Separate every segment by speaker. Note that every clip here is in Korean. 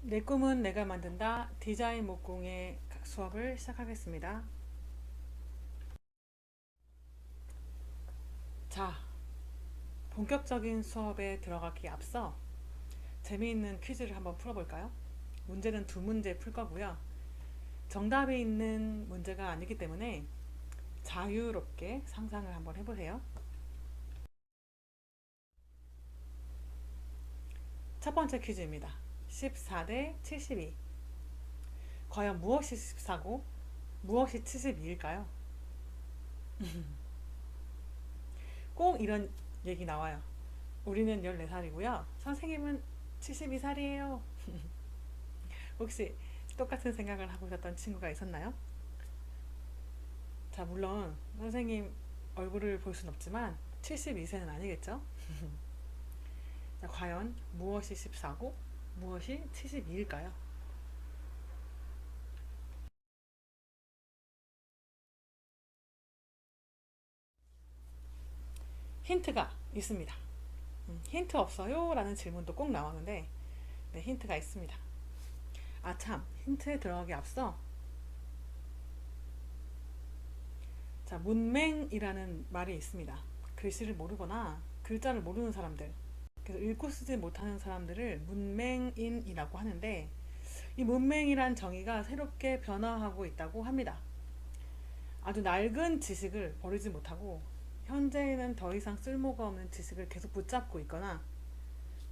Speaker 1: 내 꿈은 내가 만든다. 디자인 목공의 수업을 시작하겠습니다. 자, 본격적인 수업에 들어가기 앞서 재미있는 퀴즈를 한번 풀어볼까요? 문제는 두 문제 풀 거고요. 정답이 있는 문제가 아니기 때문에 자유롭게 상상을 한번 해보세요. 첫 번째 퀴즈입니다. 14 대 72. 과연 무엇이 14고 무엇이 72일까요? 꼭 이런 얘기 나와요. 우리는 14살이고요. 선생님은 72살이에요. 혹시 똑같은 생각을 하고 있었던 친구가 있었나요? 자, 물론 선생님 얼굴을 볼 순 없지만 72세는 아니겠죠? 자, 과연 무엇이 14고 무엇이 72일까요? 힌트가 있습니다. 힌트 없어요? 라는 질문도 꼭 나오는데 네, 힌트가 있습니다. 아, 참, 힌트에 들어가기 앞서 자, 문맹이라는 말이 있습니다. 글씨를 모르거나 글자를 모르는 사람들, 그래서 읽고 쓰지 못하는 사람들을 문맹인이라고 하는데, 이 문맹이란 정의가 새롭게 변화하고 있다고 합니다. 아주 낡은 지식을 버리지 못하고 현재에는 더 이상 쓸모가 없는 지식을 계속 붙잡고 있거나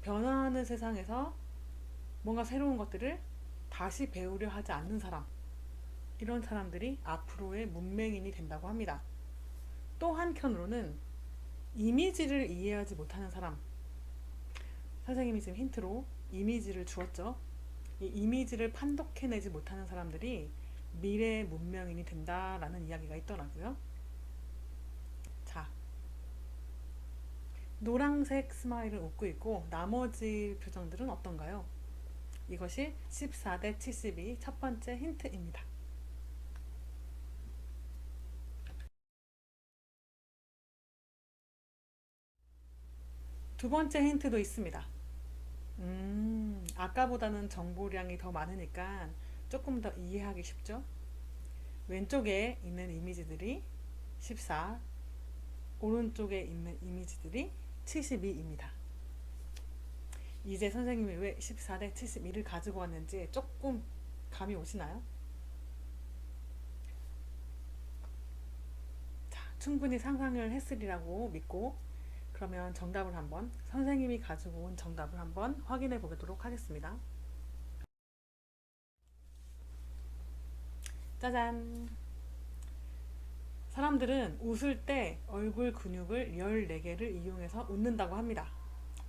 Speaker 1: 변화하는 세상에서 뭔가 새로운 것들을 다시 배우려 하지 않는 사람, 이런 사람들이 앞으로의 문맹인이 된다고 합니다. 또 한편으로는 이미지를 이해하지 못하는 사람, 선생님이 지금 힌트로 이미지를 주었죠. 이 이미지를 판독해내지 못하는 사람들이 미래의 문명인이 된다라는 이야기가 있더라고요. 자, 노란색 스마일을 웃고 있고 나머지 표정들은 어떤가요? 이것이 14 대 72 첫 번째 힌트입니다. 두 번째 힌트도 있습니다. 아까보다는 정보량이 더 많으니까 조금 더 이해하기 쉽죠? 왼쪽에 있는 이미지들이 14, 오른쪽에 있는 이미지들이 72입니다. 이제 선생님이 왜 14 대 72를 가지고 왔는지 조금 감이 오시나요? 자, 충분히 상상을 했으리라고 믿고 그러면 정답을 한번 선생님이 가지고 온 정답을 한번 확인해 보도록 하겠습니다. 짜잔! 사람들은 웃을 때 얼굴 근육을 14개를 이용해서 웃는다고 합니다.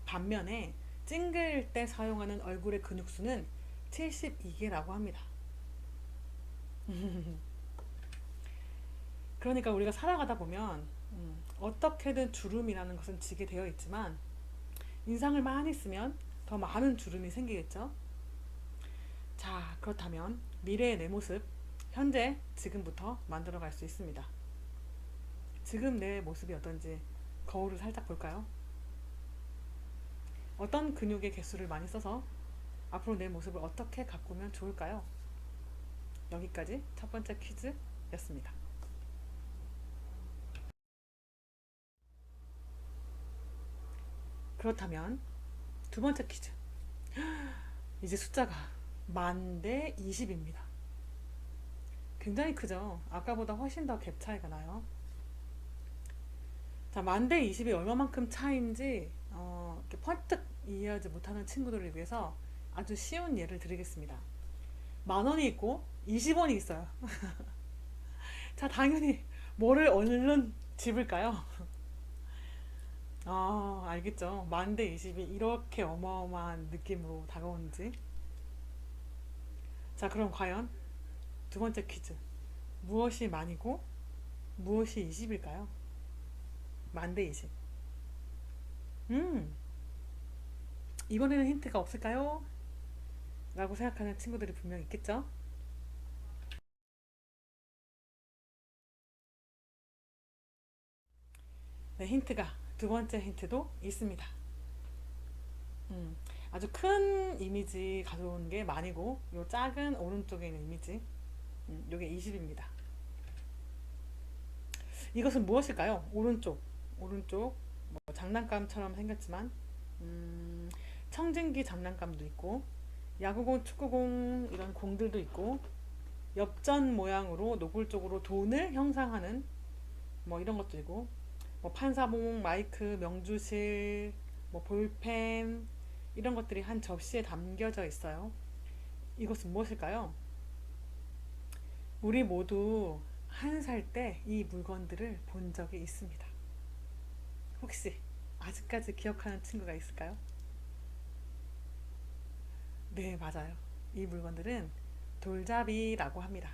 Speaker 1: 반면에 찡그릴 때 사용하는 얼굴의 근육수는 72개라고 합니다. 그러니까 우리가 살아가다 보면 어떻게든 주름이라는 것은 지게 되어 있지만 인상을 많이 쓰면 더 많은 주름이 생기겠죠. 자, 그렇다면 미래의 내 모습, 현재 지금부터 만들어 갈 수 있습니다. 지금 내 모습이 어떤지 거울을 살짝 볼까요? 어떤 근육의 개수를 많이 써서 앞으로 내 모습을 어떻게 가꾸면 좋을까요? 여기까지 첫 번째 퀴즈였습니다. 그렇다면 두 번째 퀴즈. 이제 숫자가 만 대 20입니다. 굉장히 크죠? 아까보다 훨씬 더 갭 차이가 나요. 자, 만 대 20이 얼마만큼 차이인지 이렇게 펄뜩 이해하지 못하는 친구들을 위해서 아주 쉬운 예를 드리겠습니다. 만 원이 있고 20원이 있어요. 자, 당연히 뭐를 얼른 집을까요? 아, 알겠죠? 만 대 20이 이렇게 어마어마한 느낌으로 다가오는지. 자, 그럼 과연 두 번째 퀴즈. 무엇이 만이고 무엇이 20일까요? 만 대 20. 음, 이번에는 힌트가 없을까요? 라고 생각하는 친구들이 분명 있겠죠? 네, 힌트가 두 번째 힌트도 있습니다. 음, 아주 큰 이미지 가져온 게 만이고 요 작은 오른쪽에 있는 이미지 요게 20입니다. 이것은 무엇일까요? 오른쪽 뭐 장난감처럼 생겼지만 음, 청진기 장난감도 있고 야구공, 축구공 이런 공들도 있고 엽전 모양으로 노골적으로 돈을 형상하는 뭐 이런 것도 있고 뭐 판사봉, 마이크, 명주실, 뭐 볼펜 이런 것들이 한 접시에 담겨져 있어요. 이것은 무엇일까요? 우리 모두 한 살 때 이 물건들을 본 적이 있습니다. 혹시 아직까지 기억하는 친구가 있을까요? 네, 맞아요. 이 물건들은 돌잡이라고 합니다.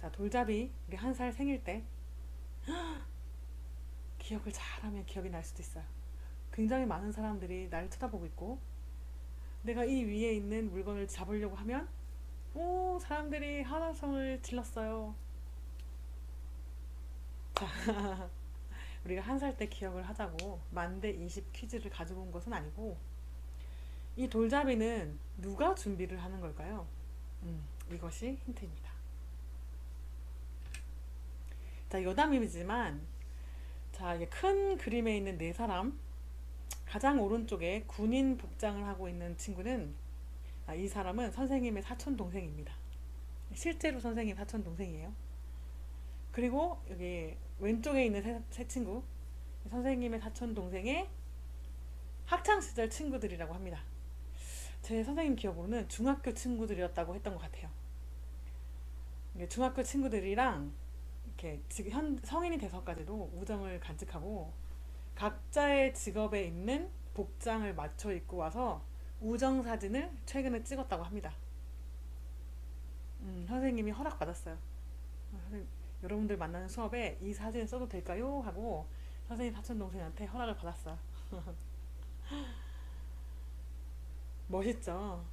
Speaker 1: 자, 돌잡이 우리 한 살 생일 때 기억을 잘하면 기억이 날 수도 있어요. 굉장히 많은 사람들이 날 쳐다보고 있고 내가 이 위에 있는 물건을 잡으려고 하면 오, 사람들이 한화성을 질렀어요. 우리가 한 살 때 기억을 하자고 만대 20 퀴즈를 가지고 온 것은 아니고 이 돌잡이는 누가 준비를 하는 걸까요? 이것이 힌트입니다. 자, 여담이지만 자, 이게 큰 그림에 있는 네 사람 가장 오른쪽에 군인 복장을 하고 있는 친구는 이 사람은 선생님의 사촌 동생입니다. 실제로 선생님 사촌 동생이에요. 그리고 여기 왼쪽에 있는 세 친구 선생님의 사촌 동생의 학창 시절 친구들이라고 합니다. 제 선생님 기억으로는 중학교 친구들이었다고 했던 것 같아요. 중학교 친구들이랑 이렇게 성인이 돼서까지도 우정을 간직하고 각자의 직업에 있는 복장을 맞춰 입고 와서 우정 사진을 최근에 찍었다고 합니다. 선생님이 허락받았어요. 여러분들 만나는 수업에 이 사진 써도 될까요? 하고 선생님 사촌 동생한테 허락을 받았어요. 멋있죠?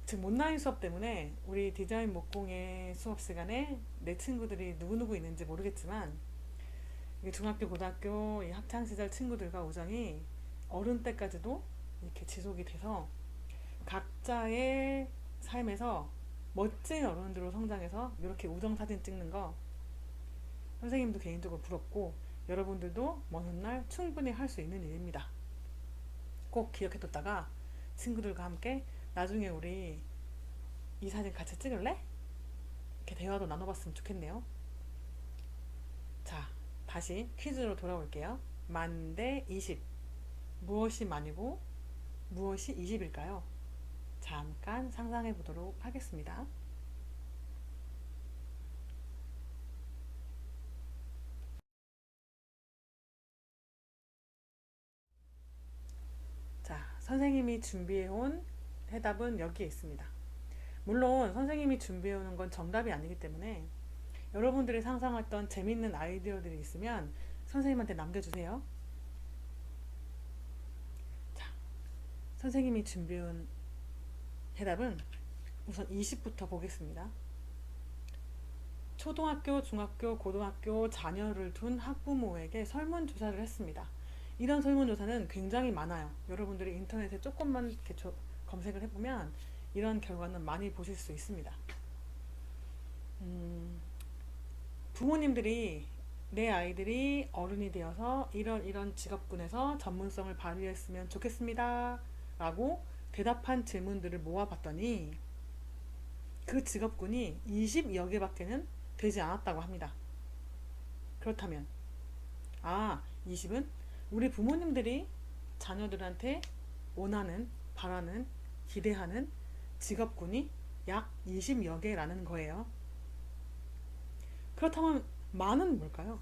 Speaker 1: 지금 온라인 수업 때문에 우리 디자인 목공의 수업 시간에 내 친구들이 누구누구 있는지 모르겠지만 중학교, 고등학교 이 학창 시절 친구들과 우정이 어른 때까지도 이렇게 지속이 돼서 각자의 삶에서 멋진 어른들로 성장해서 이렇게 우정 사진 찍는 거 선생님도 개인적으로 부럽고 여러분들도 먼 훗날 충분히 할 수 있는 일입니다. 꼭 기억해뒀다가 친구들과 함께 나중에 우리 이 사진 같이 찍을래? 이렇게 대화도 나눠봤으면 좋겠네요. 자, 다시 퀴즈로 돌아올게요. 만 대 20. 무엇이 만이고 무엇이 20일까요? 잠깐 상상해 보도록 하겠습니다. 자, 선생님이 준비해 온 해답은 여기에 있습니다. 물론 선생님이 준비해 오는 건 정답이 아니기 때문에 여러분들이 상상했던 재밌는 아이디어들이 있으면 선생님한테 남겨주세요. 자, 선생님이 준비해 온 해답은 우선 20부터 보겠습니다. 초등학교, 중학교, 고등학교 자녀를 둔 학부모에게 설문조사를 했습니다. 이런 설문조사는 굉장히 많아요. 여러분들이 인터넷에 조금만 이렇게 검색을 해보면 이런 결과는 많이 보실 수 있습니다. 부모님들이 내 아이들이 어른이 되어서 이런 직업군에서 전문성을 발휘했으면 좋겠습니다. 라고 대답한 질문들을 모아봤더니 그 직업군이 20여 개밖에는 되지 않았다고 합니다. 그렇다면 20은 우리 부모님들이 자녀들한테 원하는, 바라는, 기대하는 직업군이 약 20여 개라는 거예요. 그렇다면 많은 뭘까요?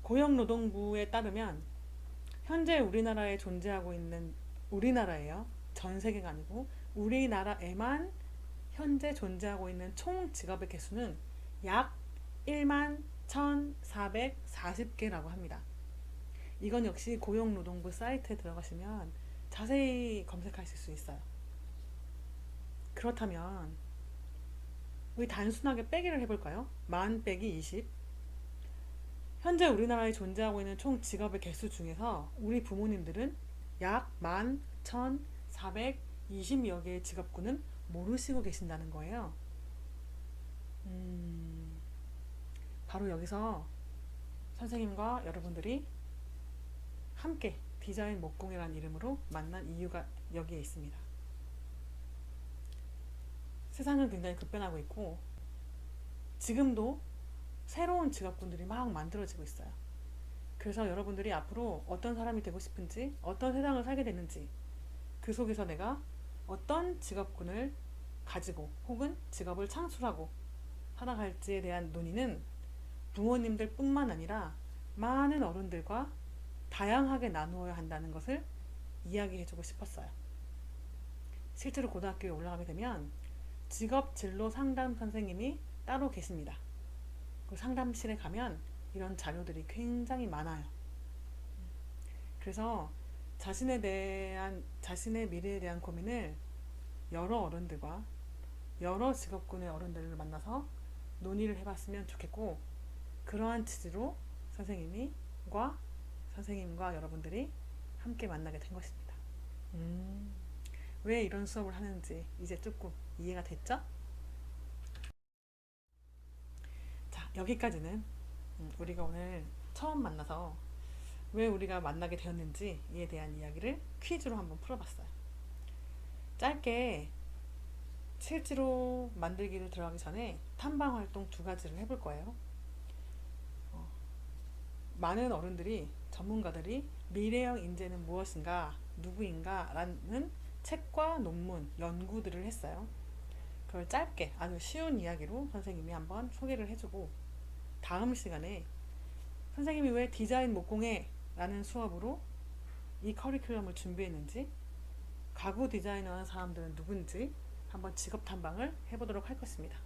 Speaker 1: 고용노동부에 따르면 현재 우리나라에 존재하고 있는 우리나라예요. 전 세계가 아니고 우리나라에만 현재 존재하고 있는 총 직업의 개수는 약 1만 1,440개라고 합니다. 이건 역시 고용노동부 사이트에 들어가시면 자세히 검색하실 수 있어요. 그렇다면 우리 단순하게 빼기를 해볼까요? 만 빼기 20. 현재 우리나라에 존재하고 있는 총 직업의 개수 중에서 우리 부모님들은 약 11,420여 개의 직업군은 모르시고 계신다는 거예요. 음, 바로 여기서 선생님과 여러분들이 함께 디자인 목공이라는 이름으로 만난 이유가 여기에 있습니다. 세상은 굉장히 급변하고 있고 지금도 새로운 직업군들이 막 만들어지고 있어요. 그래서 여러분들이 앞으로 어떤 사람이 되고 싶은지, 어떤 세상을 살게 되는지, 그 속에서 내가 어떤 직업군을 가지고 혹은 직업을 창출하고 살아갈지에 대한 논의는 부모님들 뿐만 아니라 많은 어른들과 다양하게 나누어야 한다는 것을 이야기해주고 싶었어요. 실제로 고등학교에 올라가게 되면 직업 진로 상담 선생님이 따로 계십니다. 그 상담실에 가면 이런 자료들이 굉장히 많아요. 그래서 자신의 미래에 대한 고민을 여러 어른들과 여러 직업군의 어른들을 만나서 논의를 해봤으면 좋겠고, 그러한 취지로 선생님과 여러분들이 함께 만나게 된 것입니다. 음, 왜 이런 수업을 하는지 이제 조금 이해가 됐죠? 자, 여기까지는 우리가 오늘 처음 만나서 왜 우리가 만나게 되었는지에 대한 이야기를 퀴즈로 한번 풀어봤어요. 짧게 실제로 만들기를 들어가기 전에 탐방 활동 두 가지를 해볼 거예요. 어, 많은 어른들이, 전문가들이 미래형 인재는 무엇인가, 누구인가 라는 책과 논문, 연구들을 했어요. 그걸 짧게 아주 쉬운 이야기로 선생님이 한번 소개를 해주고, 다음 시간에 선생님이 왜 디자인 목공해 라는 수업으로 이 커리큘럼을 준비했는지, 가구 디자이너 하는 사람들은 누군지 한번 직업 탐방을 해보도록 할 것입니다.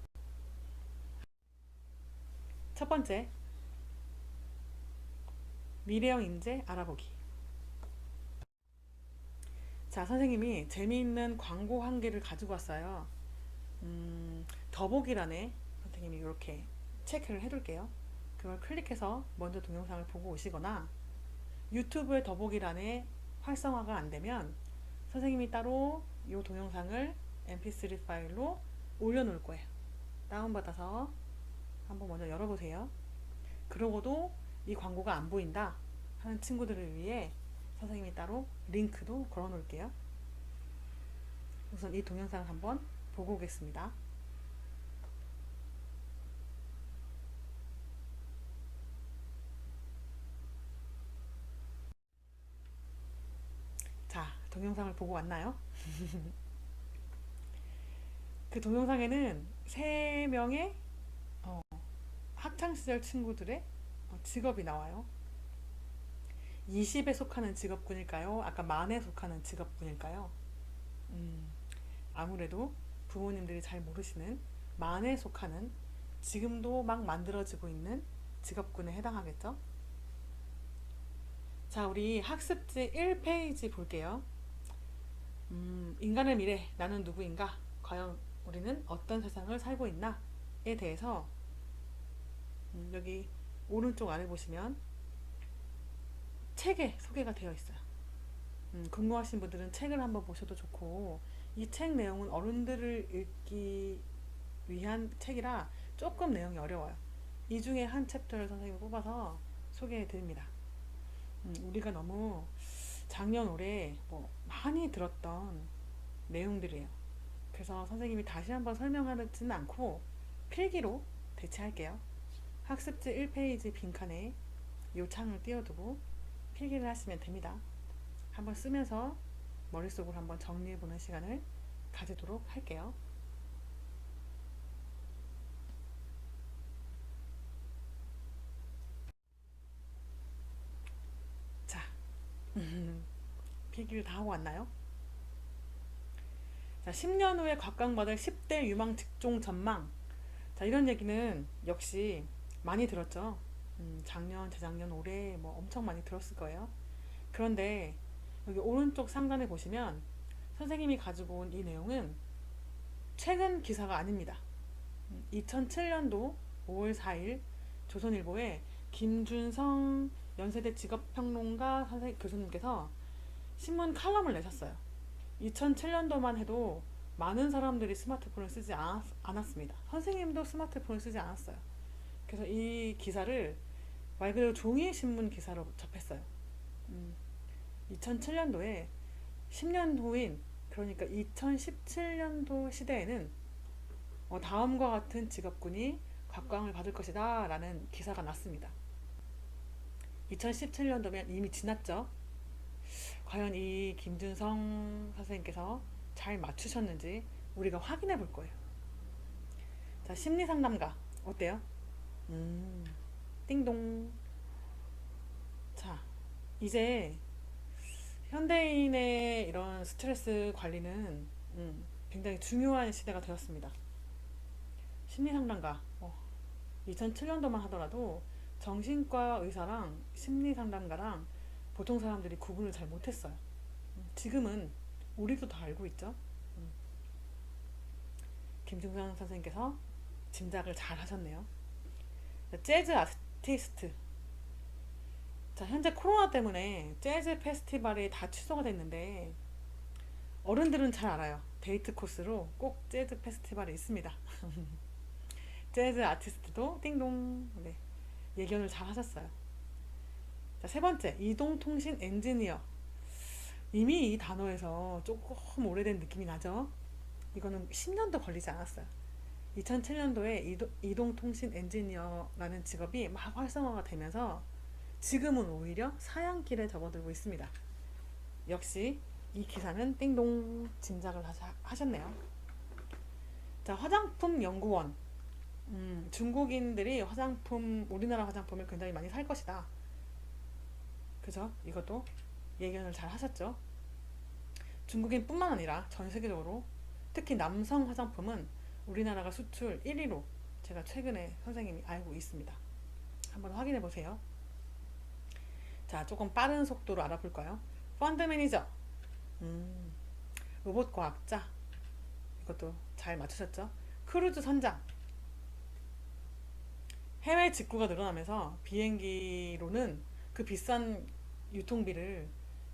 Speaker 1: 첫 번째, 미래형 인재 알아보기. 자, 선생님이 재미있는 광고 한 개를 가지고 왔어요. 더보기란에 선생님이 이렇게 체크를 해둘게요. 그걸 클릭해서 먼저 동영상을 보고 오시거나, 유튜브의 더보기란에 활성화가 안 되면 선생님이 따로 이 동영상을 mp3 파일로 올려놓을 거예요. 다운받아서 한번 먼저 열어보세요. 그러고도 이 광고가 안 보인다 하는 친구들을 위해 선생님이 따로 링크도 걸어 놓을게요. 우선 이 동영상을 한번 보고 오겠습니다. 자, 동영상을 보고 왔나요? 그 동영상에는 3명의 학창시절 친구들의 직업이 나와요. 20에 속하는 직업군일까요? 아까 만에 속하는 직업군일까요? 아무래도 부모님들이 잘 모르시는 만에 속하는, 지금도 막 만들어지고 있는 직업군에 해당하겠죠? 자, 우리 학습지 1페이지 볼게요. 인간의 미래, 나는 누구인가? 과연 우리는 어떤 세상을 살고 있나? 에 대해서 여기 오른쪽 아래 보시면 책에 소개가 되어 있어요. 궁금하신 분들은 책을 한번 보셔도 좋고, 이 책 내용은 어른들을 읽기 위한 책이라 조금 내용이 어려워요. 이 중에 한 챕터를 선생님이 뽑아서 소개해 드립니다. 우리가 너무 작년 올해 많이 들었던 내용들이에요. 그래서 선생님이 다시 한번 설명하지는 않고 필기로 대체할게요. 학습지 1페이지 빈칸에 이 창을 띄워두고 필기를 하시면 됩니다. 한번 쓰면서 머릿속으로 한번 정리해보는 시간을 가지도록 할게요. 자, 필기를 다 하고 왔나요? 자, 10년 후에 각광받을 10대 유망 직종 전망. 자, 이런 얘기는 역시 많이 들었죠. 작년, 재작년, 올해 엄청 많이 들었을 거예요. 그런데 여기 오른쪽 상단에 보시면 선생님이 가지고 온 이 내용은 최근 기사가 아닙니다. 2007년도 5월 4일 조선일보에 김준성 연세대 직업평론가 교수님께서 신문 칼럼을 내셨어요. 2007년도만 해도 많은 사람들이 스마트폰을 쓰지 않았습니다. 선생님도 스마트폰을 쓰지 않았어요. 그래서 이 기사를 말 그대로 종이 신문 기사로 접했어요. 2007년도에 10년 후인 그러니까 2017년도 시대에는 다음과 같은 직업군이 각광을 받을 것이다 라는 기사가 났습니다. 2017년도면 이미 지났죠. 과연 이 김준성 선생님께서 잘 맞추셨는지 우리가 확인해 볼 거예요. 자, 심리상담가 어때요? 띵동. 자, 이제 현대인의 이런 스트레스 관리는 굉장히 중요한 시대가 되었습니다. 심리상담가 2007년도만 하더라도 정신과 의사랑 심리상담가랑 보통 사람들이 구분을 잘 못했어요. 지금은 우리도 다 알고 있죠. 김중선 선생님께서 짐작을 잘 하셨네요. 재즈 아티스트. 자, 현재 코로나 때문에 재즈 페스티벌이 다 취소가 됐는데 어른들은 잘 알아요. 데이트 코스로 꼭 재즈 페스티벌이 있습니다. 재즈 아티스트도 띵동. 네, 예견을 잘 하셨어요. 자, 세 번째, 이동통신 엔지니어. 이미 이 단어에서 조금 오래된 느낌이 나죠? 이거는 10년도 걸리지 않았어요. 2007년도에 이동통신 엔지니어라는 직업이 막 활성화가 되면서 지금은 오히려 사양길에 접어들고 있습니다. 역시 이 기사는 띵동 짐작을 하셨네요. 자, 화장품 연구원. 중국인들이 우리나라 화장품을 굉장히 많이 살 것이다. 그죠? 이것도 예견을 잘 하셨죠? 중국인뿐만 아니라 전 세계적으로 특히 남성 화장품은 우리나라가 수출 1위로 제가 최근에 선생님이 알고 있습니다. 한번 확인해 보세요. 자, 조금 빠른 속도로 알아볼까요? 펀드 매니저, 로봇 과학자, 이것도 잘 맞추셨죠? 크루즈 선장. 해외 직구가 늘어나면서 비행기로는 그 비싼 유통비를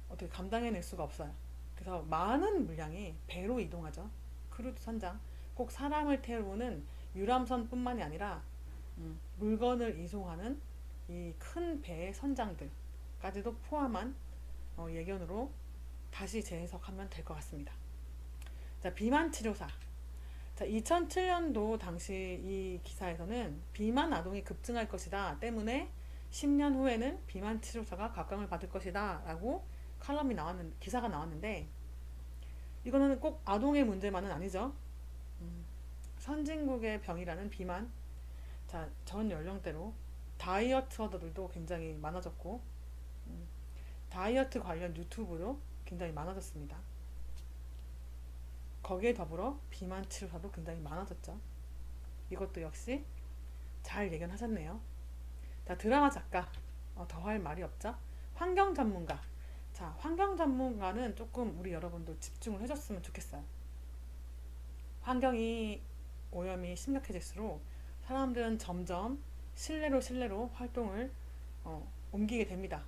Speaker 1: 어떻게 감당해낼 수가 없어요. 그래서 많은 물량이 배로 이동하죠. 크루즈 선장. 꼭 사람을 태우는 유람선뿐만이 아니라 물건을 이송하는 이 큰 배의 선장들까지도 포함한 예견으로 다시 재해석하면 될 것 같습니다. 자, 비만 치료사. 자, 2007년도 당시 이 기사에서는 비만 아동이 급증할 것이다 때문에 10년 후에는 비만 치료사가 각광을 받을 것이다 라고 기사가 나왔는데 이거는 꼭 아동의 문제만은 아니죠. 선진국의 병이라는 비만. 자, 전 연령대로 다이어트어들도 굉장히 많아졌고 다이어트 관련 유튜브도 굉장히 많아졌습니다. 거기에 더불어 비만 치료사도 굉장히 많아졌죠. 이것도 역시 잘 예견하셨네요. 자, 드라마 작가. 더할 말이 없죠. 환경 전문가. 자, 환경 전문가는 조금 우리 여러분도 집중을 해줬으면 좋겠어요. 환경이 오염이 심각해질수록 사람들은 점점 실내로 활동을 옮기게 됩니다.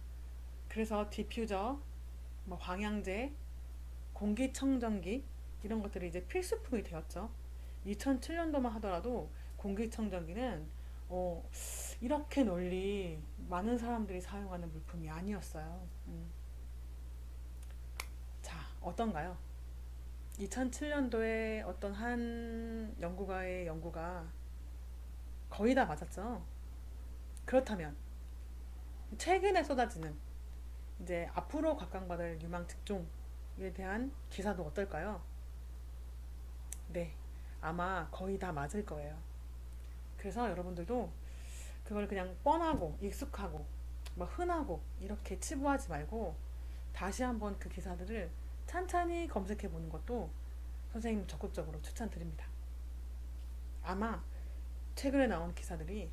Speaker 1: 그래서 디퓨저, 방향제, 공기청정기 이런 것들이 이제 필수품이 되었죠. 2007년도만 하더라도 공기청정기는 이렇게 널리 많은 사람들이 사용하는 물품이 아니었어요. 자, 어떤가요? 2007년도에 어떤 한 연구가의 연구가 거의 다 맞았죠. 그렇다면 최근에 쏟아지는 이제 앞으로 각광받을 유망 직종에 대한 기사도 어떨까요? 네, 아마 거의 다 맞을 거예요. 그래서 여러분들도 그걸 그냥 뻔하고 익숙하고 흔하고 이렇게 치부하지 말고 다시 한번 그 기사들을 찬찬히 검색해 보는 것도 선생님 적극적으로 추천드립니다. 아마 최근에 나온 기사들이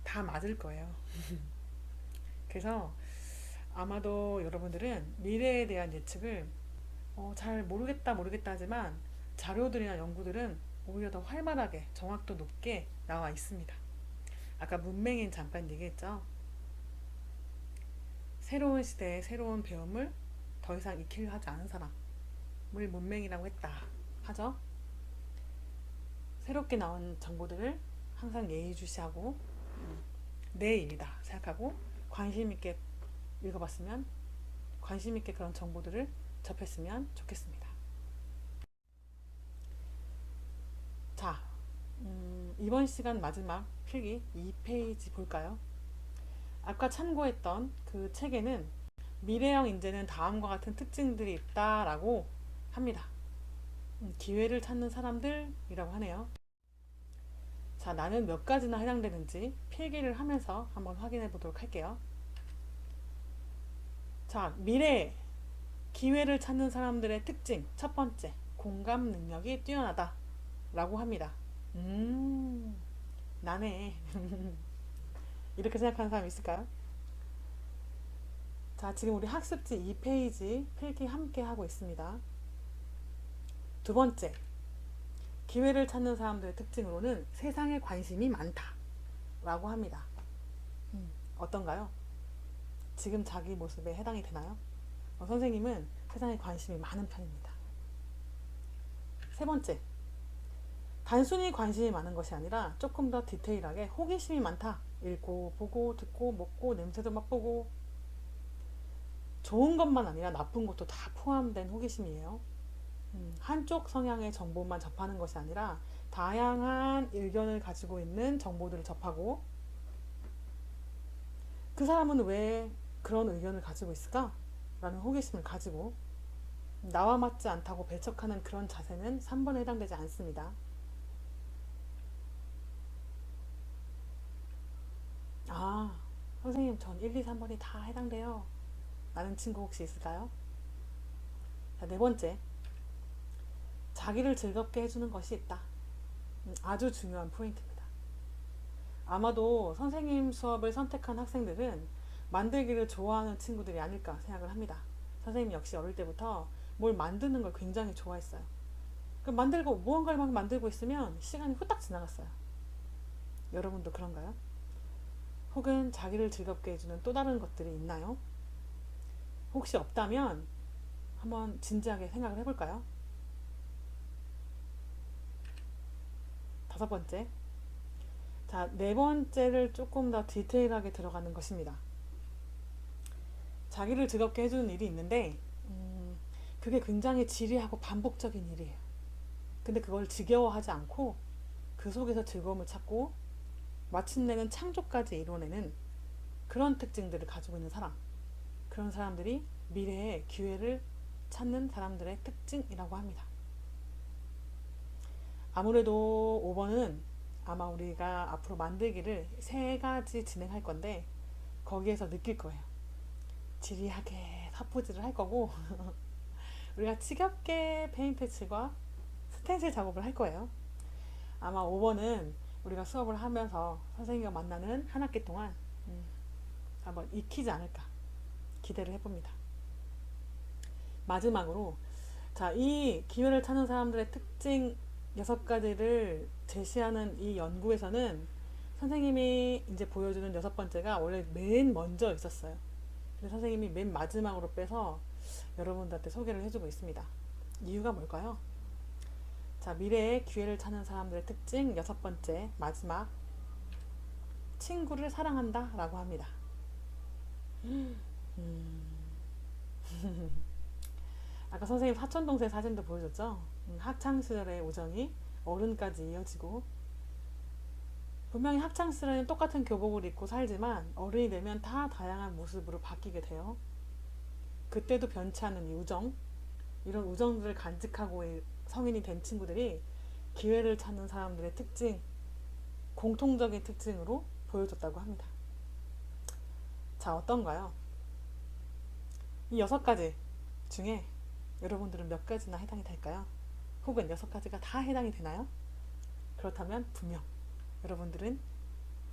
Speaker 1: 다 맞을 거예요. 그래서 아마도 여러분들은 미래에 대한 예측을 잘 모르겠다 하지만 자료들이나 연구들은 오히려 더 활발하게 정확도 높게 나와 있습니다. 아까 문맹인 잠깐 얘기했죠. 새로운 시대의 새로운 배움을 더 이상 익히려 하지 않은 사람을 문맹이라고 했다 하죠. 새롭게 나온 정보들을 항상 예의주시하고 내 일이다 생각하고 관심 있게 읽어봤으면, 관심 있게 그런 정보들을 접했으면 좋겠습니다. 자, 이번 시간 마지막 필기 2페이지 볼까요? 아까 참고했던 그 책에는 미래형 인재는 다음과 같은 특징들이 있다라고 합니다. 기회를 찾는 사람들이라고 하네요. 자, 나는 몇 가지나 해당되는지 필기를 하면서 한번 확인해 보도록 할게요. 자, 미래 기회를 찾는 사람들의 특징 첫 번째, 공감 능력이 뛰어나다 라고 합니다. 나네. 이렇게 생각하는 사람 있을까요? 자, 지금 우리 학습지 2페이지 필기 함께 하고 있습니다. 두 번째, 기회를 찾는 사람들의 특징으로는 세상에 관심이 많다 라고 합니다. 어떤가요? 지금 자기 모습에 해당이 되나요? 선생님은 세상에 관심이 많은 편입니다. 세 번째, 단순히 관심이 많은 것이 아니라 조금 더 디테일하게 호기심이 많다. 읽고 보고 듣고 먹고 냄새도 맡보고, 좋은 것만 아니라 나쁜 것도 다 포함된 호기심이에요. 한쪽 성향의 정보만 접하는 것이 아니라 다양한 의견을 가지고 있는 정보들을 접하고, 그 사람은 왜 그런 의견을 가지고 있을까? 라는 호기심을 가지고, 나와 맞지 않다고 배척하는 그런 자세는 3번에 해당되지 않습니다. 아, 선생님 전 1, 2, 3번이 다 해당돼요 라는 친구 혹시 있을까요? 자, 네 번째, 자기를 즐겁게 해주는 것이 있다. 아주 중요한 포인트입니다. 아마도 선생님 수업을 선택한 학생들은 만들기를 좋아하는 친구들이 아닐까 생각을 합니다. 선생님 역시 어릴 때부터 뭘 만드는 걸 굉장히 좋아했어요. 만들고 무언가를 막 만들고 있으면 시간이 후딱 지나갔어요. 여러분도 그런가요? 혹은 자기를 즐겁게 해주는 또 다른 것들이 있나요? 혹시 없다면 한번 진지하게 생각을 해볼까요? 다섯 번째, 자, 네 번째를 조금 더 디테일하게 들어가는 것입니다. 자기를 즐겁게 해주는 일이 있는데 그게 굉장히 지리하고 반복적인 일이에요. 근데 그걸 지겨워하지 않고 그 속에서 즐거움을 찾고 마침내는 창조까지 이뤄내는 그런 특징들을 가지고 있는 사람, 그런 사람들이 미래의 기회를 찾는 사람들의 특징이라고 합니다. 아무래도 5번은 아마 우리가 앞으로 만들기를 3가지 진행할 건데 거기에서 느낄 거예요. 지리하게 사포질을 할 거고 우리가 지겹게 페인트 칠과 스텐실 작업을 할 거예요. 아마 5번은 우리가 수업을 하면서 선생님과 만나는 한 학기 동안 한번 익히지 않을까 기대를 해봅니다. 마지막으로, 자, 이 기회를 찾는 사람들의 특징 6가지를 제시하는 이 연구에서는 선생님이 이제 보여주는 6번째가 원래 맨 먼저 있었어요. 근데 선생님이 맨 마지막으로 빼서 여러분들한테 소개를 해주고 있습니다. 이유가 뭘까요? 자, 미래의 기회를 찾는 사람들의 특징 6번째, 마지막, 친구를 사랑한다 라고 합니다. 아까 선생님 사촌동생 사진도 보여줬죠? 학창시절의 우정이 어른까지 이어지고, 분명히 학창시절에는 똑같은 교복을 입고 살지만 어른이 되면 다 다양한 모습으로 바뀌게 돼요. 그때도 변치 않는 이 우정, 이런 우정들을 간직하고 성인이 된 친구들이 기회를 찾는 사람들의 특징, 공통적인 특징으로 보여줬다고 합니다. 자, 어떤가요? 이 6가지 중에 여러분들은 몇 가지나 해당이 될까요? 혹은 6가지가 다 해당이 되나요? 그렇다면 분명 여러분들은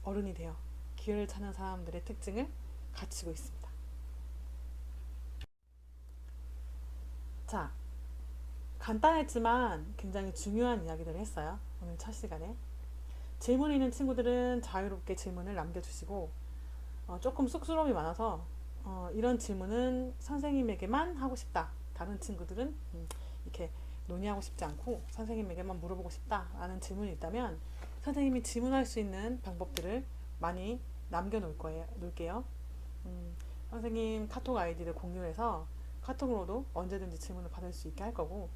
Speaker 1: 어른이 되어 기회를 찾는 사람들의 특징을 갖추고 있습니다. 자, 간단했지만 굉장히 중요한 이야기들을 했어요. 오늘 첫 시간에. 질문 있는 친구들은 자유롭게 질문을 남겨주시고, 조금 쑥스러움이 많아서 이런 질문은 선생님에게만 하고 싶다. 다른 친구들은 이렇게 논의하고 싶지 않고 선생님에게만 물어보고 싶다라는 질문이 있다면 선생님이 질문할 수 있는 방법들을 많이 놓을게요. 선생님 카톡 아이디를 공유해서 카톡으로도 언제든지 질문을 받을 수 있게 할 거고,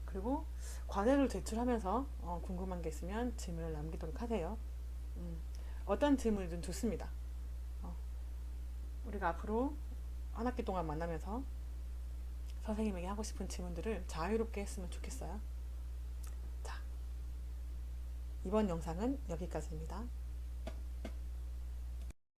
Speaker 1: 그리고 과제를 제출하면서 궁금한 게 있으면 질문을 남기도록 하세요. 음, 어떤 질문이든 좋습니다. 어, 우리가 앞으로 한 학기 동안 만나면서 선생님에게 하고 싶은 질문들을 자유롭게 했으면 좋겠어요. 자, 이번 영상은 여기까지입니다.